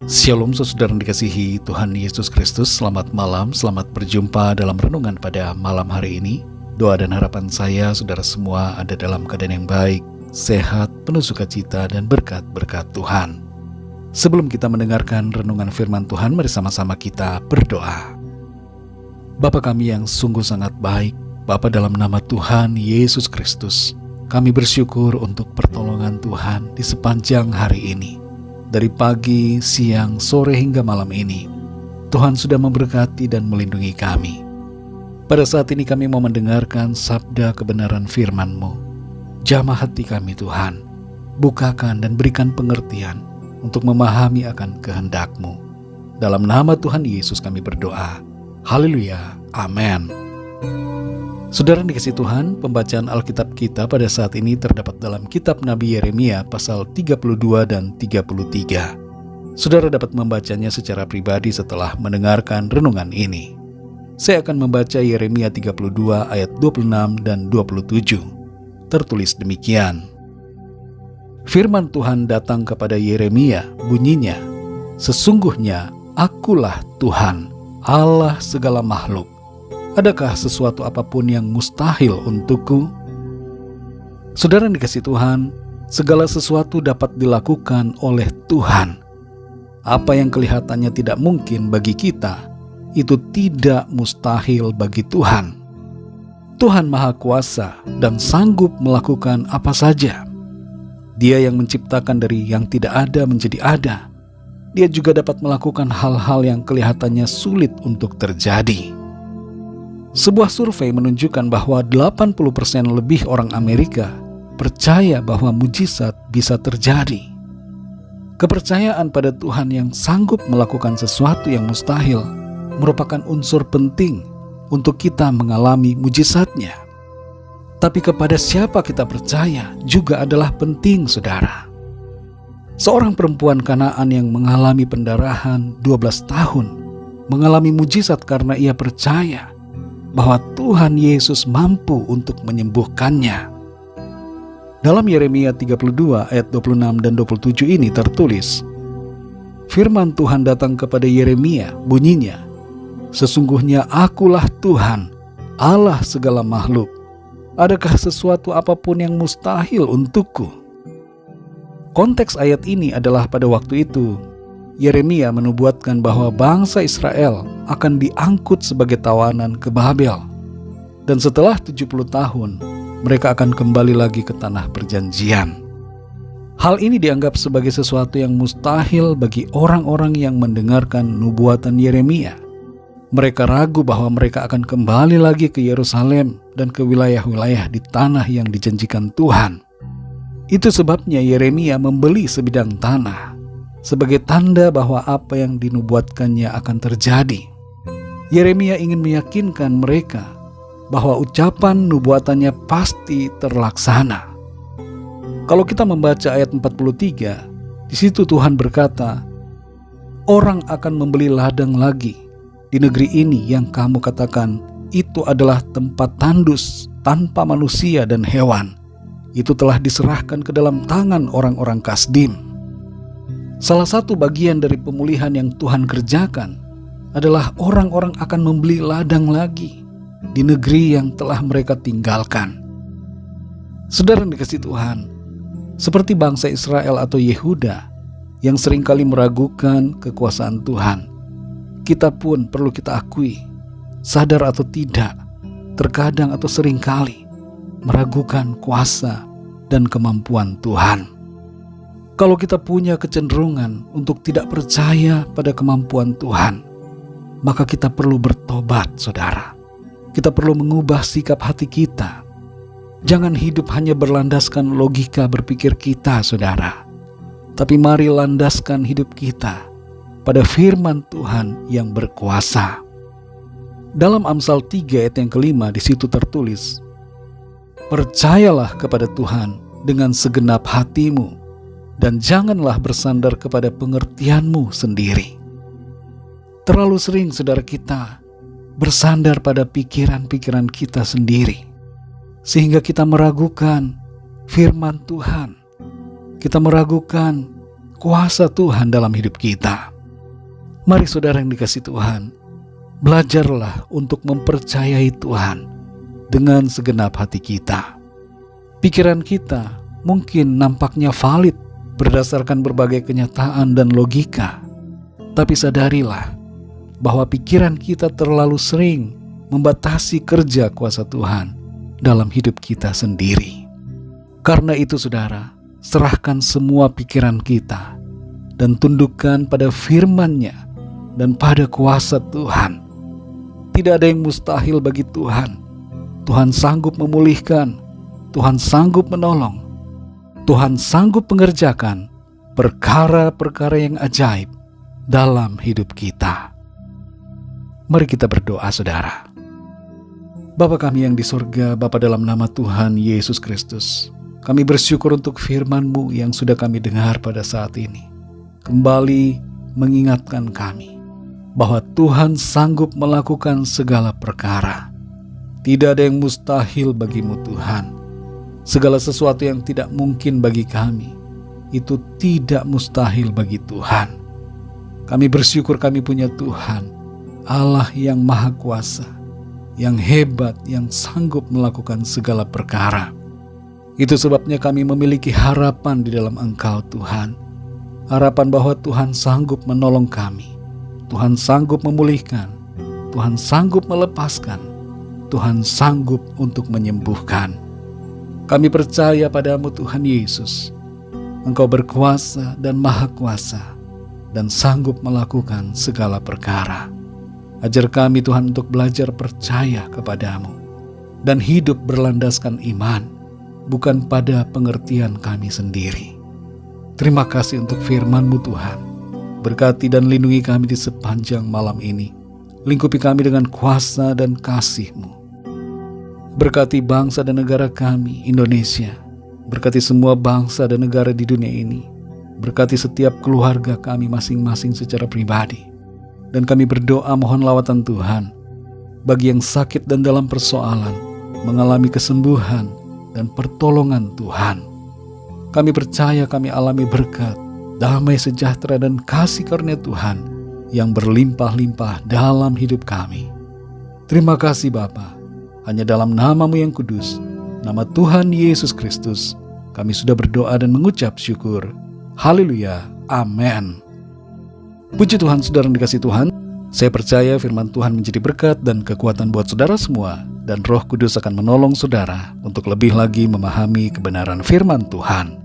Shalom saudara yang dikasihi Tuhan Yesus Kristus. Selamat malam, selamat berjumpa dalam renungan pada malam hari ini. Doa dan harapan saya saudara semua ada dalam keadaan yang baik, sehat, penuh sukacita dan berkat-berkat Tuhan. Sebelum kita mendengarkan renungan firman Tuhan, mari sama-sama kita berdoa. Bapa kami yang sungguh sangat baik, Bapa dalam nama Tuhan Yesus Kristus, kami bersyukur untuk pertolongan Tuhan di sepanjang hari ini. Dari pagi, siang, sore hingga malam ini, Tuhan sudah memberkati dan melindungi kami. Pada saat ini kami mau mendengarkan sabda kebenaran firman-Mu. Jamah hati kami Tuhan, bukakan dan berikan pengertian untuk memahami akan kehendak-Mu. Dalam nama Tuhan Yesus kami berdoa. Haleluya, amin. Saudara dikasihi Tuhan, pembacaan Alkitab kita pada saat ini terdapat dalam kitab Nabi Yeremia pasal 32 dan 33. Saudara dapat membacanya secara pribadi setelah mendengarkan renungan ini. Saya akan membaca Yeremia 32 ayat 26 dan 27. Tertulis demikian. Firman Tuhan datang kepada Yeremia, bunyinya, "Sesungguhnya akulah Tuhan, Allah segala makhluk. Adakah sesuatu apapun yang mustahil untukku?" Saudara yang dikasihi Tuhan, segala sesuatu dapat dilakukan oleh Tuhan. Apa yang kelihatannya tidak mungkin bagi kita, itu tidak mustahil bagi Tuhan. Tuhan Maha Kuasa dan sanggup melakukan apa saja. Dia yang menciptakan dari yang tidak ada menjadi ada. Dia juga dapat melakukan hal-hal yang kelihatannya sulit untuk terjadi. Sebuah survei menunjukkan bahwa 80% lebih orang Amerika percaya bahwa mujizat bisa terjadi. Kepercayaan pada Tuhan yang sanggup melakukan sesuatu yang mustahil merupakan unsur penting untuk kita mengalami mujizatnya. Tapi kepada siapa kita percaya juga adalah penting, saudara. Seorang perempuan Kanaan yang mengalami pendarahan 12 tahun mengalami mujizat karena ia percaya bahwa Tuhan Yesus mampu untuk menyembuhkannya. Dalam Yeremia 32 ayat 26 dan 27 ini tertulis, firman Tuhan datang kepada Yeremia, bunyinya, "Sesungguhnya akulah Tuhan, Allah segala makhluk. Adakah sesuatu apapun yang mustahil untukku?" Konteks ayat ini adalah pada waktu itu Yeremia menubuatkan bahwa bangsa Israel akan diangkut sebagai tawanan ke Babel. Dan setelah 70 tahun, mereka akan kembali lagi ke tanah perjanjian. Hal ini dianggap sebagai sesuatu yang mustahil bagi orang-orang yang mendengarkan nubuatan Yeremia. Mereka ragu bahwa mereka akan kembali lagi ke Yerusalem dan ke wilayah-wilayah di tanah yang dijanjikan Tuhan. Itu sebabnya Yeremia membeli sebidang tanah sebagai tanda bahwa apa yang dinubuatkannya akan terjadi. Yeremia ingin meyakinkan mereka bahwa ucapan nubuatannya pasti terlaksana. Kalau kita membaca ayat 43, di situ Tuhan berkata, "Orang akan membeli ladang lagi di negeri ini yang kamu katakan itu adalah tempat tandus tanpa manusia dan hewan. Itu telah diserahkan ke dalam tangan orang-orang Kasdim." Salah satu bagian dari pemulihan yang Tuhan kerjakan adalah orang-orang akan membeli ladang lagi di negeri yang telah mereka tinggalkan. Saudara yang dikasihi Tuhan, seperti bangsa Israel atau Yehuda yang seringkali meragukan kekuasaan Tuhan, kita pun perlu kita akui, sadar atau tidak, terkadang atau seringkali meragukan kuasa dan kemampuan Tuhan. Kalau kita punya kecenderungan untuk tidak percaya pada kemampuan Tuhan, maka kita perlu bertobat, saudara. Kita perlu mengubah sikap hati kita. Jangan hidup hanya berlandaskan logika berpikir kita, saudara. Tapi mari landaskan hidup kita pada firman Tuhan yang berkuasa. Dalam Amsal 3 ayat yang kelima di situ tertulis, "Percayalah kepada Tuhan dengan segenap hatimu, dan janganlah bersandar kepada pengertianmu sendiri." Terlalu sering saudara kita bersandar pada pikiran-pikiran kita sendiri, sehingga kita meragukan firman Tuhan. Kita meragukan kuasa Tuhan dalam hidup kita. Mari saudara yang dikasihi Tuhan, belajarlah untuk mempercayai Tuhan dengan segenap hati kita. Pikiran kita mungkin nampaknya valid berdasarkan berbagai kenyataan dan logika. Tapi sadarilah bahwa pikiran kita terlalu sering membatasi kerja kuasa Tuhan dalam hidup kita sendiri. Karena itu saudara, serahkan semua pikiran kita dan tundukkan pada firman-Nya dan pada kuasa Tuhan. Tidak ada yang mustahil bagi Tuhan. Tuhan sanggup memulihkan, Tuhan sanggup menolong, Tuhan sanggup mengerjakan perkara-perkara yang ajaib dalam hidup kita. Mari kita berdoa saudara. Bapa kami yang di surga, Bapa dalam nama Tuhan Yesus Kristus, kami bersyukur untuk firman-Mu yang sudah kami dengar pada saat ini. Kembali mengingatkan kami bahwa Tuhan sanggup melakukan segala perkara. Tidak ada yang mustahil bagi-Mu Tuhan. Segala sesuatu yang tidak mungkin bagi kami, itu tidak mustahil bagi Tuhan. Kami bersyukur kami punya Tuhan, Allah yang maha kuasa, yang hebat, yang sanggup melakukan segala perkara. Itu sebabnya kami memiliki harapan di dalam Engkau Tuhan. Harapan bahwa Tuhan sanggup menolong kami, Tuhan sanggup memulihkan, Tuhan sanggup melepaskan, Tuhan sanggup untuk menyembuhkan. Kami percaya padamu Tuhan Yesus. Engkau berkuasa dan maha kuasa dan sanggup melakukan segala perkara. Ajar kami Tuhan untuk belajar percaya kepadamu dan hidup berlandaskan iman, bukan pada pengertian kami sendiri. Terima kasih untuk firman-Mu Tuhan. Berkati dan lindungi kami di sepanjang malam ini. Lingkupi kami dengan kuasa dan kasih-Mu. Berkati bangsa dan negara kami, Indonesia. Berkati semua bangsa dan negara di dunia ini. Berkati setiap keluarga kami masing-masing secara pribadi. Dan kami berdoa mohon lawatan Tuhan bagi yang sakit dan dalam persoalan, mengalami kesembuhan dan pertolongan Tuhan. Kami percaya kami alami berkat, damai sejahtera dan kasih karunia Tuhan yang berlimpah-limpah dalam hidup kami. Terima kasih Bapa. Hanya dalam nama-Mu yang kudus, nama Tuhan Yesus Kristus, kami sudah berdoa dan mengucap syukur. Haleluya. Amin. Puji Tuhan saudara yang dikasihi Tuhan. Saya percaya firman Tuhan menjadi berkat dan kekuatan buat saudara semua. Dan Roh Kudus akan menolong saudara untuk lebih lagi memahami kebenaran firman Tuhan.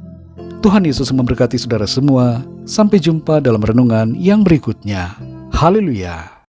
Tuhan Yesus memberkati saudara semua. Sampai jumpa dalam renungan yang berikutnya. Haleluya.